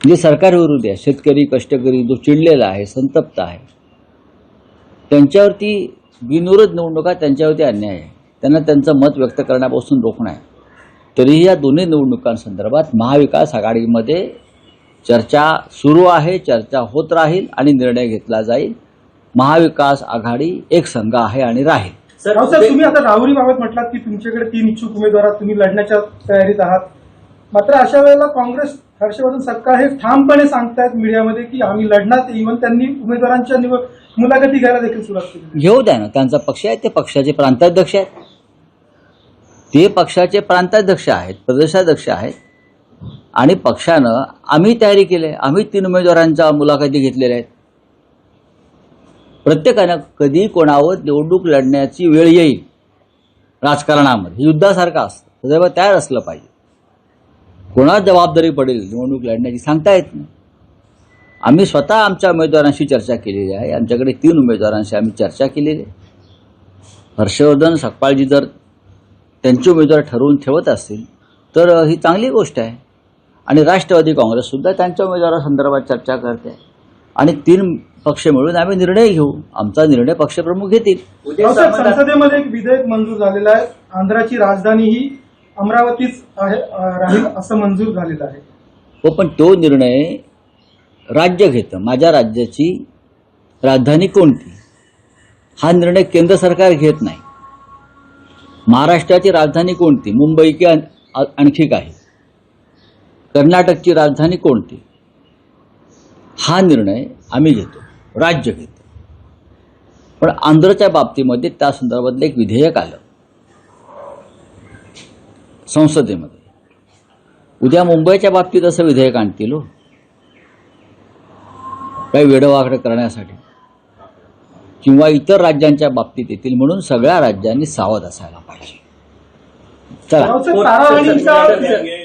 जे सरकार विरोधी आहे, शेतकरी कष्टकरी जो चिडलेला आहे, संतप्त आहे, त्यांच्यावरती बिनविरोध निवडणुका त्यांच्यावरती अन्याय आहे. त्यांना त्यांचं मत व्यक्त करण्यापासून रोखणं आहे. तरीही या दोन्ही निवडणुकांसंदर्भात महाविकास आघाडीमध्ये चर्चा सुरू आहे, चर्चा होत राहील आणि निर्णय घेतला जाईल. महाविकास आघाडी एक संघ आहे आणि राहील. सर तुम्ही आता राहुरीबाबत म्हटलात की तुमच्याकडे 3 इच्छुक उमेदवार तुम्ही लढण्याच्या तयारीत आहात. मात्र अशा वेळेला काँग्रेस हर्षवर्धन सपकाळ हे ठामपणे सांगतायत मीडियामध्ये की आम्ही लढणार. इव्हन त्यांनी उमेदवारांच्या मुलाखती घ्यायला देखील सुरुवात केली. घेऊ द्या ना, त्यांचा पक्ष आहे, ते पक्षाचे प्रांताध्यक्ष आहेत, ते पक्षाचे प्रांताध्यक्ष आहेत, प्रदेशाध्यक्ष आहेत आणि पक्षानं आम्ही तयारी केली आहे. आम्ही 3 उमेदवारांच्या मुलाखती घेतलेल्या आहेत. प्रत्येकानं कधी कोणावर निवडणूक लढण्याची वेळ येईल राजकारणामध्ये युद्धासारखं असतं, सदैव तयार असलं पाहिजे. कोणाला जबाबदारी पडेल निवडणूक लढण्याची सांगता येत नाही. आम्ही स्वतः आमच्या उमेदवारांशी चर्चा केलेली आहे. आमच्याकडे 3 उमेदवारांशी आम्ही चर्चा केलेली आहे. हर्षवर्धन सकपाळजी जर त्यांचे उमेदवार ठरवून ठेवत असतील तर ही चांगली गोष्ट आहे. आणि राष्ट्रवादी काँग्रेससुद्धा त्यांच्या उमेदवारासंदर्भात चर्चा करते आणि 3 पक्ष मिळून आम्ही निर्णय घेऊ. आमचा निर्णय पक्षप्रमुख घेतील. संसदेमध्ये एक विधेयक मंजूर झालेलं आहे. आंध्राची राजधानी ही अमरावतीच राहील असं मंजूर झालेलं आहे. हो, पण तो निर्णय राज्य घेतं. माझ्या राज्याची राजधानी कोणती हा निर्णय केंद्र सरकार घेत नाही. महाराष्ट्राची राजधानी कोणती, मुंबई की आणखी काही, कर्नाटकची राजधानी कोणती हा निर्णय आम्ही घेतो, राज्य घेतो. पण आंध्रच्या बाबतीमध्ये त्या संदर्भातलं एक विधेयक आलं संसदेमध्ये. उद्या मुंबईच्या बाबतीत असं विधेयक आणतील हो, काही वेडवाकडं करण्यासाठी, किंवा इतर राज्यांच्या बाबतीत येतील. म्हणून सगळ्या राज्यांनी सावध असायला पाहिजे.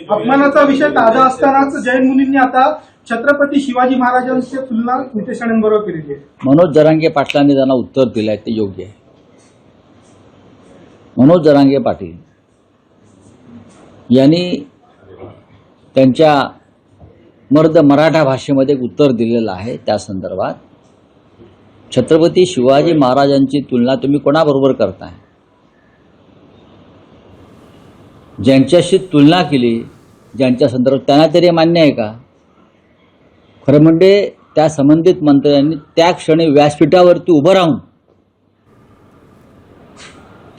अपमानाचा विषय ताजा असतानाच जैन मुनींनी आता छत्रपती शिवाजी महाराजांची तुलना नितेश राणेंबरोबर केलेली आहे. मनोज जरांगे पाटलांनी त्यांना उत्तर दिलं आहे, ते योग्य आहे. मनोज जरांगे पाटील यांनी त्यांच्या मर्द मराठा भाषेमध्ये एक उत्तर दिलेलं आहे. त्या संदर्भात छत्रपती शिवाजी महाराजांची तुलना तुम्ही कोणाबरोबर करताय? ज्यांच्याशी तुलना केली, ज्यांच्या संदर्भात त्यांना तरी मान्य आहे का? खरं म्हणजे त्या संबंधित मंत्र्यांनी त्या क्षणी व्यासपीठावरती उभं राहून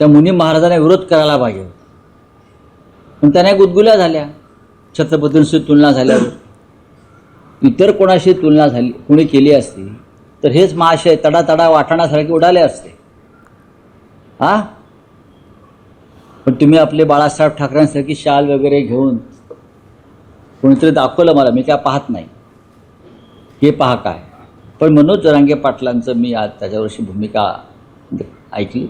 त्या मुनी महाराजांना विरोध करायला पाहिजे. पण त्यांना गुदगुल्या झाल्या छत्रपतींशी तुलना झाल्यावर. इतर कोणाशी तुलना झाली कोणी केली असती तर हेच महाशय तडातडा वाटाण्यासारखे उडाले असते. पण तुम्ही आपले बाळासाहेब ठाकरेंसारखी शाल वगैरे घेऊन कोणीतरी दाखवलं मला, मी काय पाहत नाही, हे पहा काय. पण मनोज जरांगे पाटलांचं मी आज त्याच्यावरची भूमिका ऐकली.